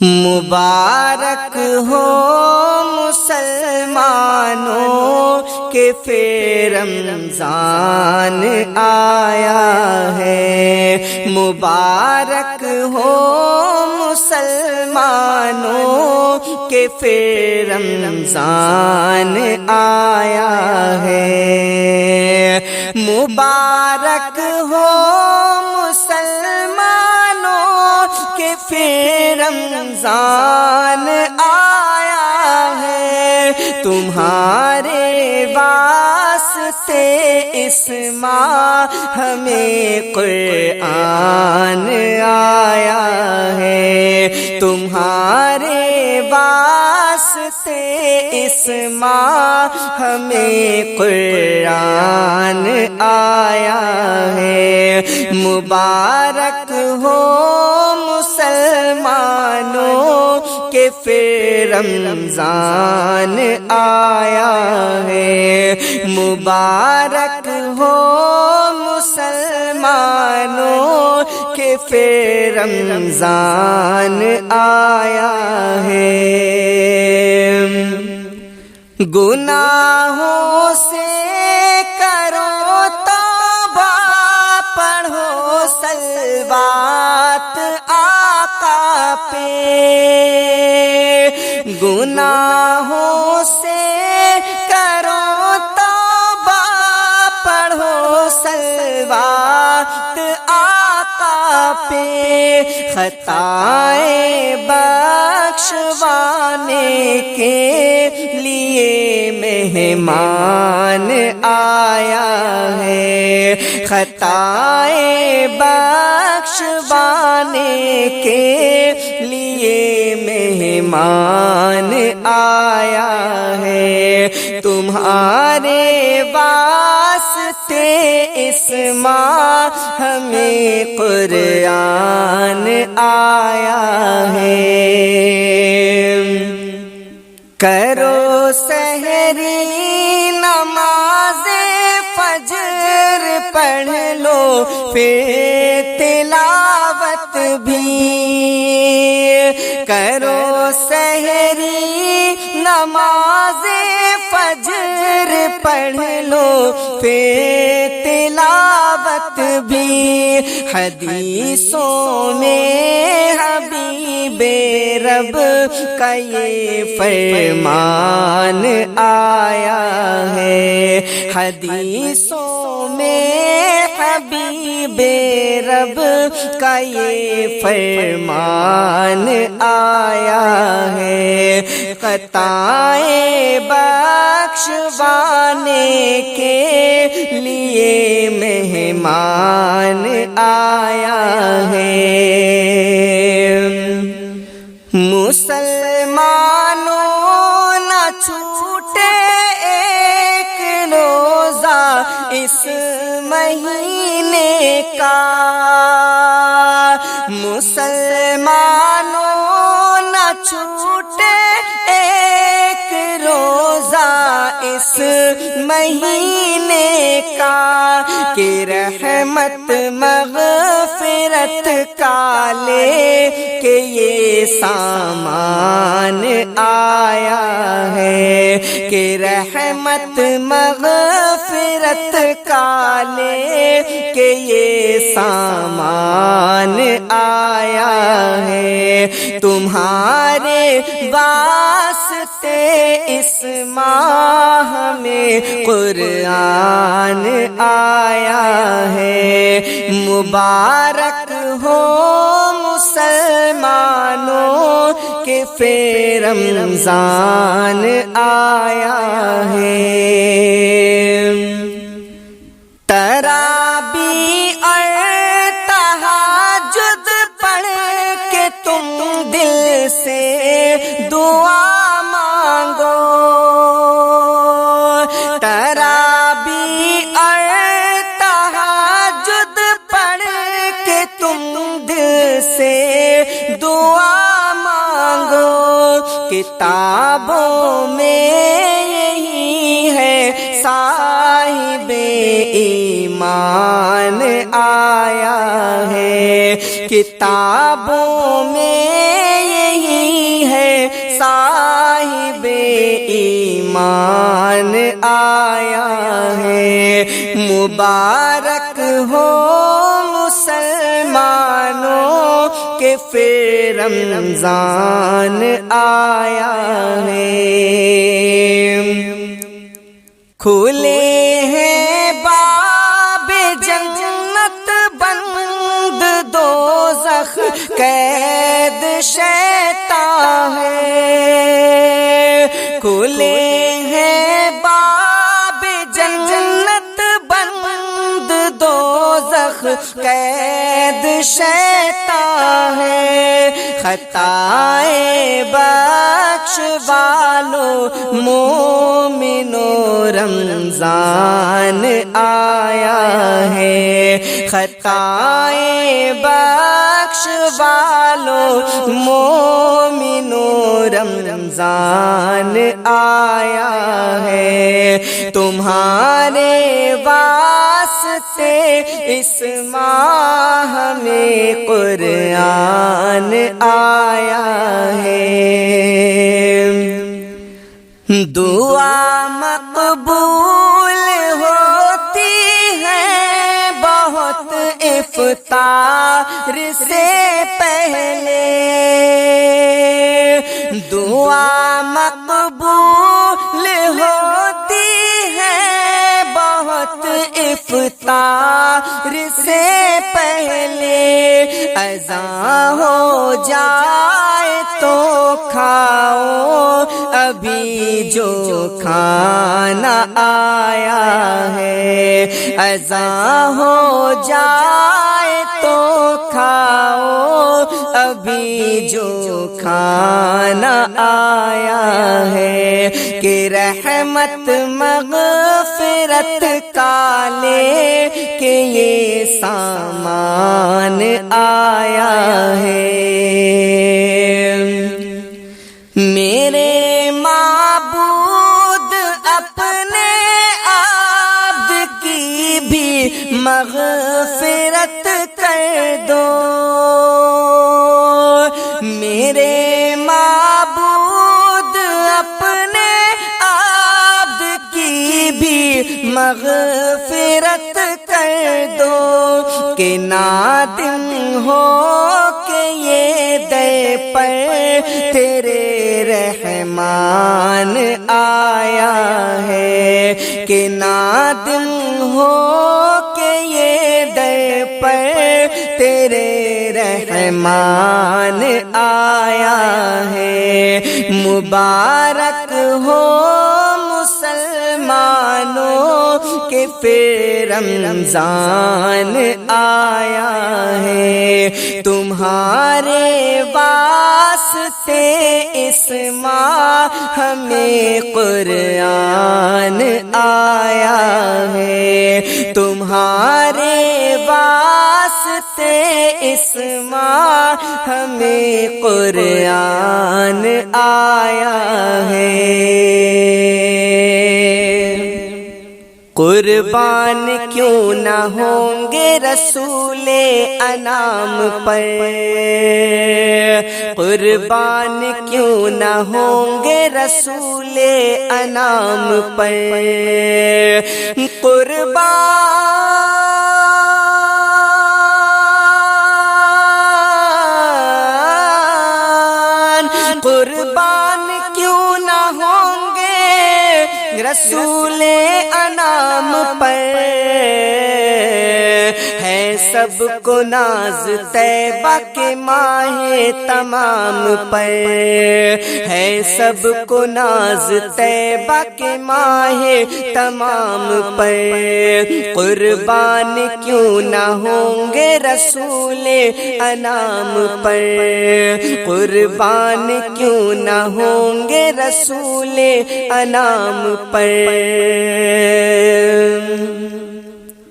مبارک ہو مسلمانوں کہ پھر رمضان آیا ہے۔ مبارک ہو مسلمانوں کہ پھر رمضان آیا ہے۔ مبارک ہو مسلمانوں کہ پھر رمضان آیا ہے۔ تمہارے واسطے اس ماہ ہمیں قرآن آیا ہے۔ تمہارے واسطے اس ماہ ہمیں قرآن آیا ہے۔ مبارک ہو مسلمانوں کہ پھر رمضان آیا ہے۔ مبارک ہو مسلمانوں کہ پھر رمضان آیا ہے۔ گناہوں سے کرو توبہ، پڑھو صلوات آقا پہ۔ گناہوں سے کرو توبہ، پڑھو صلوات آقا پہ۔ خطائیں بخشوانے کے لیے مہمان آیا ہے۔ خطائیں بخشوانے کے لیے مہمان آیا ہے۔ تمہارے واسطے اس ماہ ہمیں قرآن آیا ہے۔ کرو سحری نماز فجر، پڑھ لو پھر تلاوت بھی۔ کرو سحری نماز فجر، پڑھ لو پھر تلاوت بھی۔ حدیثوں میں حبیب رب کا یہ فرمان آیا ہے۔ حدیثوں میں حبیب رب کا یہ فرمان آیا ہے۔ خطائیں بخشوانے کے لیے مہمان آیا ہے۔ مسلمانوں نہ چھوٹے ایک روزہ اس مہینے کا۔ مسلمانوں نہ چھوٹے ایک روزہ اس مہینے کا، کہ رحمت مغفرت کا لے کہ یہ سامان آیا ہے۔ کہ رحمت مغفرت کا لے کہ یہ سامان آیا ہے۔ تمہارے واسطے اس ماہ میں قرآن آیا ہے۔ مبارک ہو مسلمانوں کہ پھر رمضان آیا ہے۔ تراویح اور تہجد پڑھ کے تم دل سے دعا مانگو۔ تراویح اور تہجد پڑھ کے تم دل سے دعا مانگو۔ کتابوں میں یہی ہے صاحب ایمان آیا ہے۔ کتابوں میں یہی ایمان آیا ہے۔ مبارک ہو مسلمانوں کہ پھر رمضان آیا ہے۔ کھلے ہیں باب جنت، بند دوزخ قید شیطان ہے۔ کھلے ہیں باب جنت، بند دوزخ قید شیطان ہے۔ خطائیں بخش والو مومنو رمضان آیا ہے۔ خطائیں بخش والو مومنو رمضان آیا ہے۔ تمہارے واسطے اس ماہ میں قرآن آیا ہے۔ دعا مقبول ہوتی ہے بہت افطار سے پہلے۔ دعا مقبول ہوتی ہے بہت افطار سے پہلے۔ اذان ہو جائے تو کھاؤ ابھی جو کھانا آیا ہے۔ اذان ہو جائے تو کھاؤ ابھی جو کھانا آیا ہے۔ کہ رحمت مغفرت کا لے کہ یہ سامان آیا ہے۔ میرے معبود اپنے عبد کی بھی مغفرت کر دو۔ میرے معبود اپنے عبد کی بھی مغفرت کر دو۔ کہ نادم ہو کہ یہ در پر تیرے رحمان آیا ہے۔ کہ نادم ہو کہ یہ در پر تیرے رحمان آیا ہے۔ مبارک ہو مسلمانوں کہ پھر رمضان آیا ہے۔ تمہارے واسطے اس ماہ ہمیں قرآن آیا ہے۔ تمہارے واسطے اس ماہ ہمیں قرآن آیا ہے۔ قربان کیوں نہ ہوں گے رسول انام پر، قربان کیوں نہ ہوں گے رسول انام پر، قربان کیوں نہ ہوں گے رسول انام پر۔ ہے سب کو ناز طیبہ کے ماہ تمام پر، ہے سب کو ناز طیبہ کے ماہ تمام پر۔ قربان کیوں نہ ہوں گے رسول انام پر، قربان کیوں نہ ہوں گے رسول انام پر۔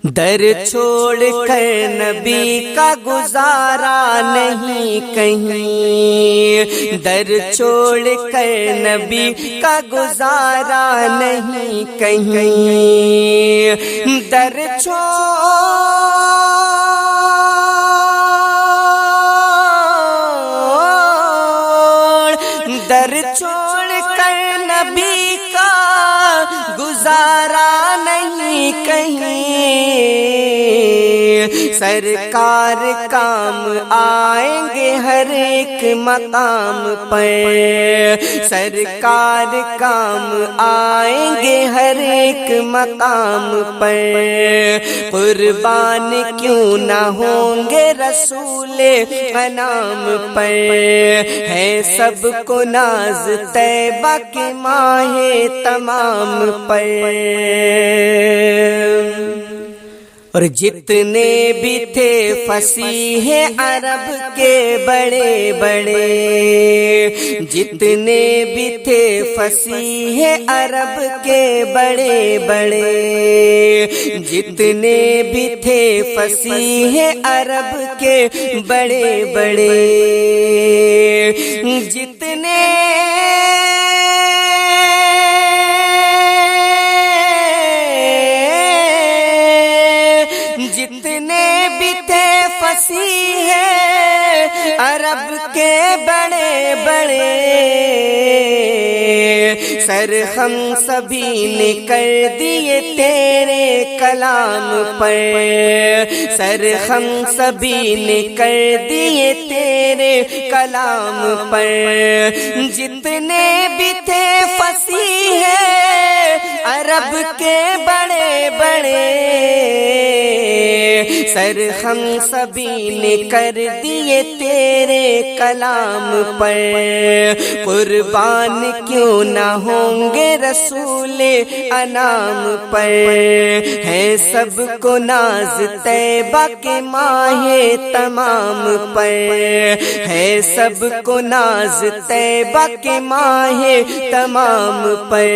در چھوڑ کر نبی کا گزارا نہیں کہیں، در چھوڑ کر نبی کا گزارا نہیں کہیں، در چھوڑ کر نبی کا گزارا نہیں کہیں، سرکار کام آئیں گے ہر ایک مقام پر، سرکار کام آئیں گے ہر ایک مقام پر، قربان کیوں نہ ہوں گے رسول انام پر، ہے سب کو ناز طیبہ کے ماہ تمام پر، اور جتنے بھی تھے فصیح عرب کے بڑے بڑے، جتنے بھی تھے فصیح عرب کے بڑے بڑے، جتنے بھی تھے فصیح عرب کے بڑے بڑے، جتنے بھی تھے فصیح عرب کے بڑے بڑے، سر ہم سبھی نے کر دیے تیرے کلام پر، سر ہم سبھی نے کر دیے تیرے کلام پر، جتنے بھی تھے فصیح عرب کے بڑے بڑے، سر ہم سبھی نے کر دیے تیرے کلام پر، قربان کیوں نہ ہوں گے رسول انام پر، ہے سب کو ناز طیبہ کے ماہ تمام پر، ہے سب کو ناز طیبہ کے ماہ تمام پر،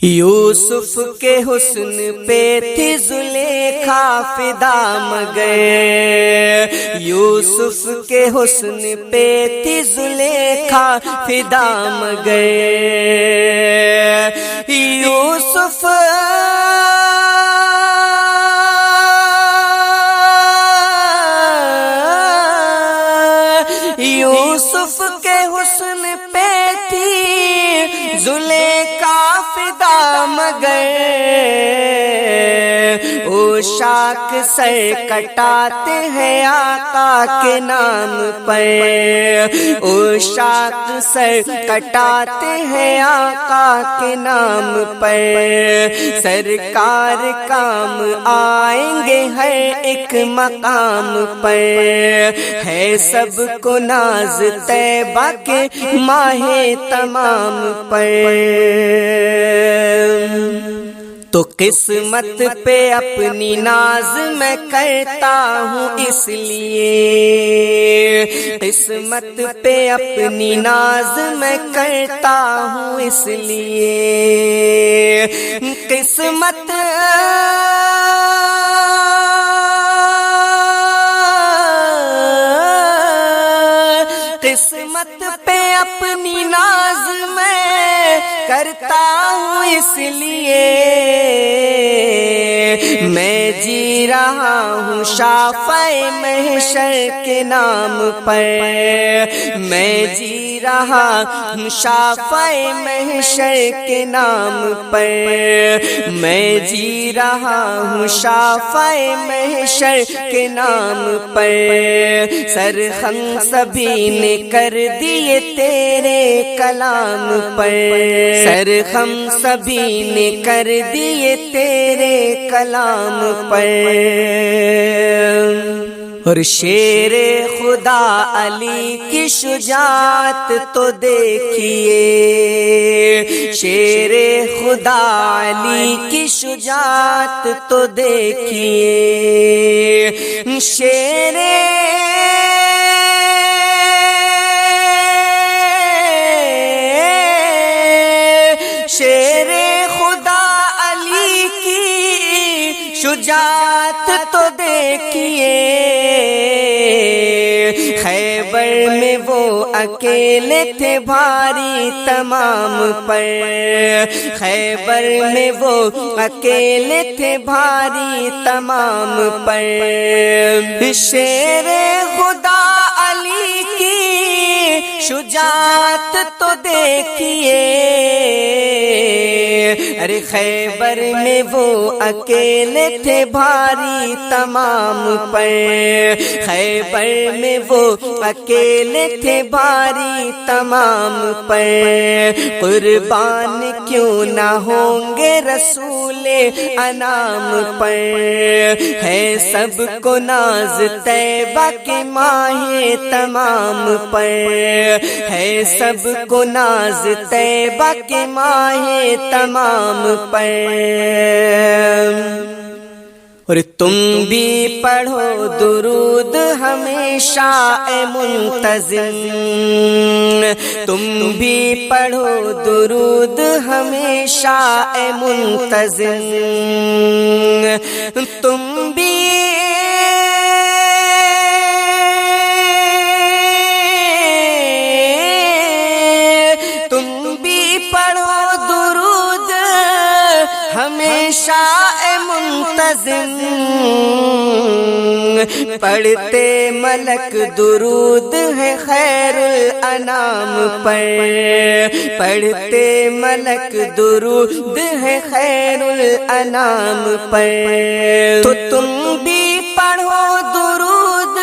یوسف کے حسن پہ تھی زلیخا فدا مگر، یوسف کے حسن پہ تھی زلیخا فدا مگر، یوسف یوسف کے حسن پہ تھی زلیخا فدا مگر، او شاک سر کٹاتے ہیں آقا کے نام پر، او شاک سر کٹاتے ہیں آقا کے نام پر، سرکار کام آئیں گے ہر ایک مقام پر، ہے سب کو ناز طیبہ کے ماہ تمام پر، تو قسمت پہ اپنی ناز میں کرتا ہوں اس لیے، قسمت پہ اپنی ناز میں کرتا ہوں اس لیے، قسمت قسمت پہ اپنی ناز میں کرتا ہوں اس لیے، میں جی رہا ہوں شافع محشر کے نام پر، میں جی رہا ہوں شافع محشر کے نام پر، میں جی رہا ہوں شافع محشر کے نام پر، سر ہم سبھی نے کر دیے تیرے کلام پر، سر ہم سبھی نے کر دیے تیرے کلام پر، اور شیر خدا علی کی شجاعت تو دیکھیے، شیر خدا علی کی شجاعت تو دیکھیے، شیر شیر خدا علی کی شجاعت تو دیکھیے، خیبر میں وہ اکیلے تھے بھاری تمام پر، خیبر میں وہ اکیلے تھے بھاری تمام پر، شیر خدا علی کی شجاعت تو دیکھیے، ارے خیبر میں وہ اکیلے تھے بھاری تمام پر، خیبر میں وہ اکیلے تھے بھاری تمام پر، قربان کیوں نہ ہوں گے رسول انام پر، ہے سب کو ناز طیبہ کے ماہ تمام پر، ہے سب کو ناز طیبہ کے ماہ تمام پر۔ اور تم بھی پڑھو درود ہمیشہ اے منتظم، تم بھی پڑھو درود ہمیشہ اے منتظم، تم بھی پڑھو درود ہمیشہ اے منتظم، پڑھتے ملک درود ہے خیر الانام پر، پڑھتے ملک درود ہے خیر الانام پر، تو تم بھی پڑھو درود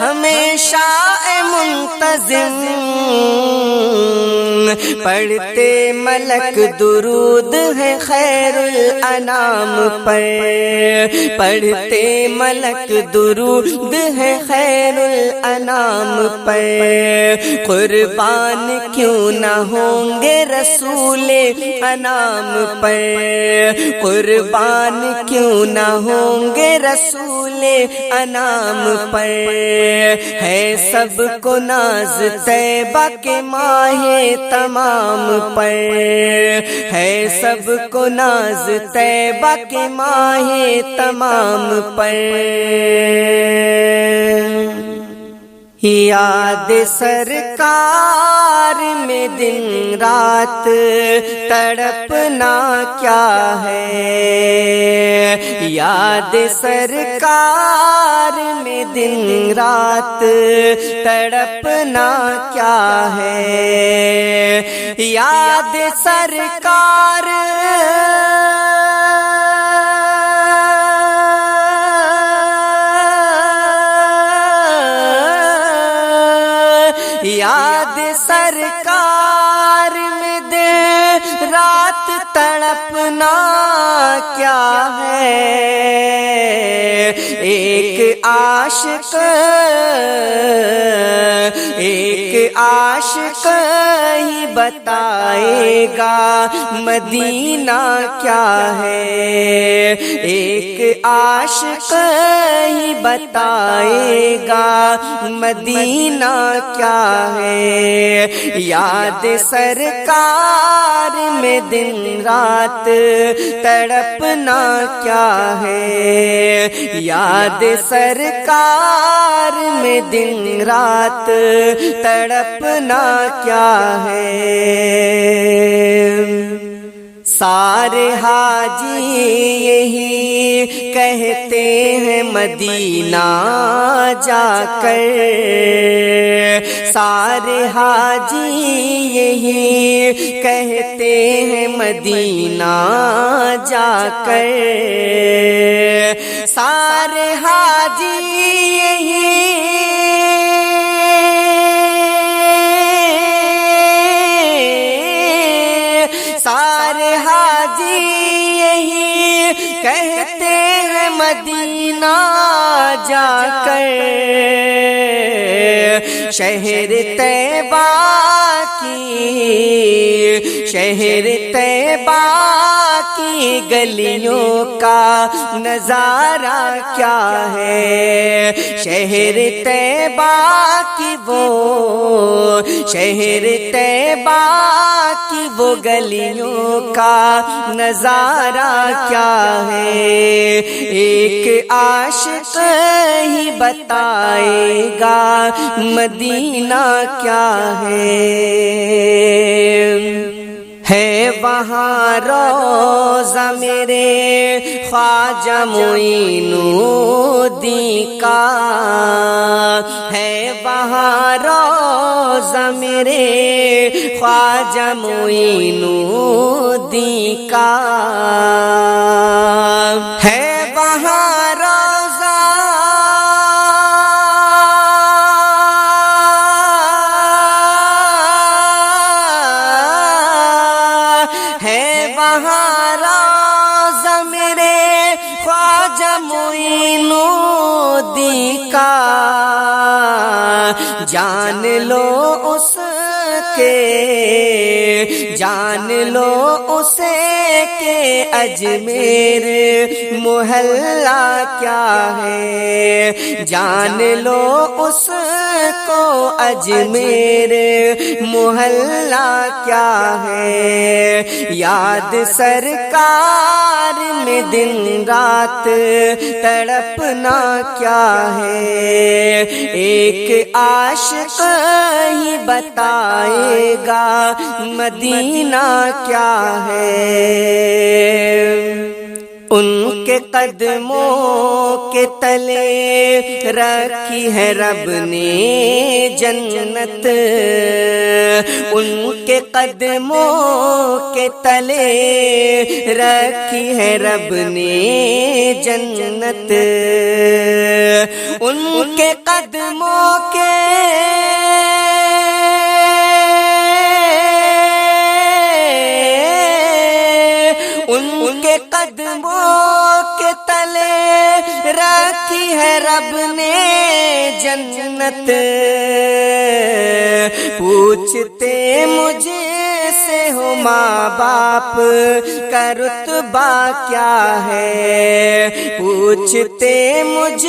ہمیشہ اے منتظم، پڑھتے ملک درود ہے خیر الانام پر، پڑھتے ملک درود ہے خیر الانام پر، قربان کیوں نہ ہوں گے رسول انام پر، قربان کیوں نہ ہوں گے رسول انام پر، ہے سب کو ناز طیبہ کے ماہ تمام پر، ہے سب کو ناز طیبہ کے ماہ تمام پر۔ یاد سرکار میں دن رات تڑپنا کیا ہے، یاد سرکار میں دن رات تڑپنا کیا ہے، یاد سرکار یاد سرکار میں دن رات تڑپنا کیا ہے، ایک عاشق ہی بتائے گا مدینہ کیا ہے، ایک عاشق ہی بتائے گا مدینہ کیا ہے، یاد سرکار میں دن رات تڑپنا کیا ہے، یاد سرکار میں دن رات تڑپنا کیا ہے، سارے حاجی یہی کہتے ہیں مدینہ جا کر، سارے حاجی یہی کہتے ہیں مدینہ جا کر، سارے حاجی یہی سارے حاجی یہی کہتے ہیں مدینہ جا کر، شہر طیبہ کی شہر طیبہ کی گلیوں کا نظارہ کیا ہے، شہر طیبہ کی وہ شہر طیبہ کی وہ گلیوں کا نظارہ کیا ہے، ایک عاشق ہی بتائے گا مدینہ کیا ہے وہاں روضہ میرے خواجہ معین الدین کا، ہے وہاں روضہ میرے خواجہ معین الدین کا ہے وہاں روضہ ہے وہاں روضہ میرے خواجہ معین الدین کا جان لو اس کے جان لو اسے کہ اجمیر محلہ کیا ہے جان لو اس کو اجمیر محلہ کیا ہے یاد سرکار میں دن رات تڑپنا کیا ہے ایک عاشق ہی بتائے گا مدینہ کیا ہے ان کے قدموں کے تلے رکھی ہے رب نے جنت ان کے قدموں کے تلے رکھی ہے رب نے جنت ان کے قدموں کے قدموں کے تلے رکھی ہے رب نے جنت پوچھتے مجھے سے ہو ماں باپ کا رتبہ کیا ہے پوچھتے مجھ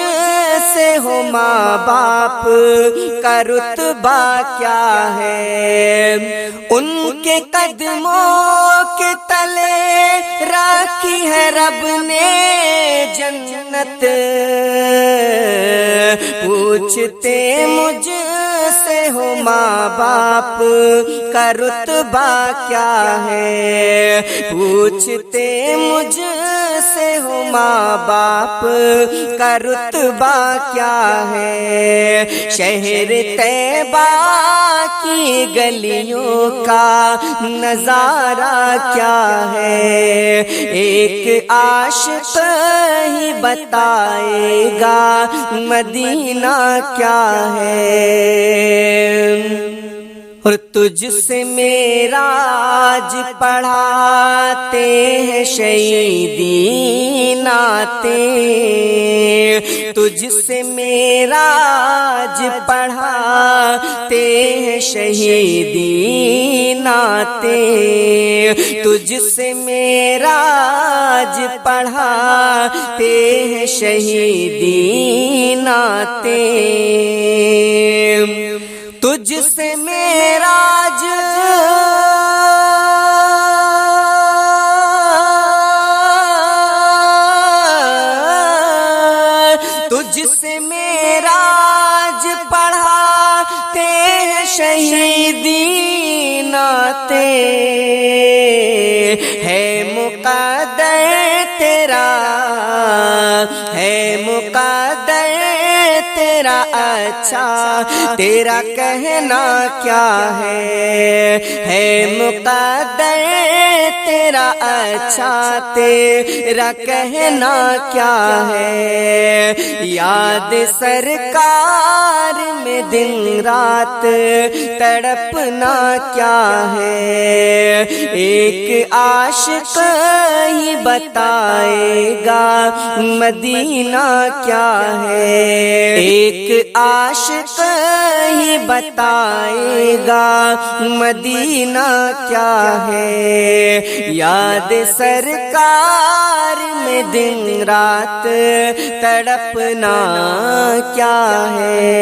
سے ہو ماں باپ کا رتبہ کیا ہے ان کے قدموں کے تلے رکھی ہے رب نے جنت پوچھتے مجھ سے ہو ماں باپ کا رتبہ کیا ہے پوچھتے مجھ سے ہو ماں باپ کا رتبہ کیا ہے شہر طیبہ کی گلیوں کا نظارہ کیا ہے ایک عاشق ہی بتائے گا مدینہ کیا ہے اور تجھ سے معراج پڑھاتے ہیں شہیدی نعتیں تجھ سے معراج پڑھاتے ہیں شہیدی نعتیں تجھ سے معراج پڑھاتے ہیں شہیدی نعتیں تجھ سے معراج تجھ سے معراج پڑھاتے ہیں شہیدی نعتیں ہے مقدر تیرا ہے مقدر تیرا اچھا تیرا کہنا کیا ہے مقدر تیرا اچھا تیرا کہنا کیا ہے یاد سرکار میں دن رات تڑپنا کیا ہے ایک عاشق ہی بتائے گا مدینہ کیا ہے ایک عاشق ہی بتائے گا مدینہ کیا ہے یاد سرکار میں دن رات تڑپنا کیا ہے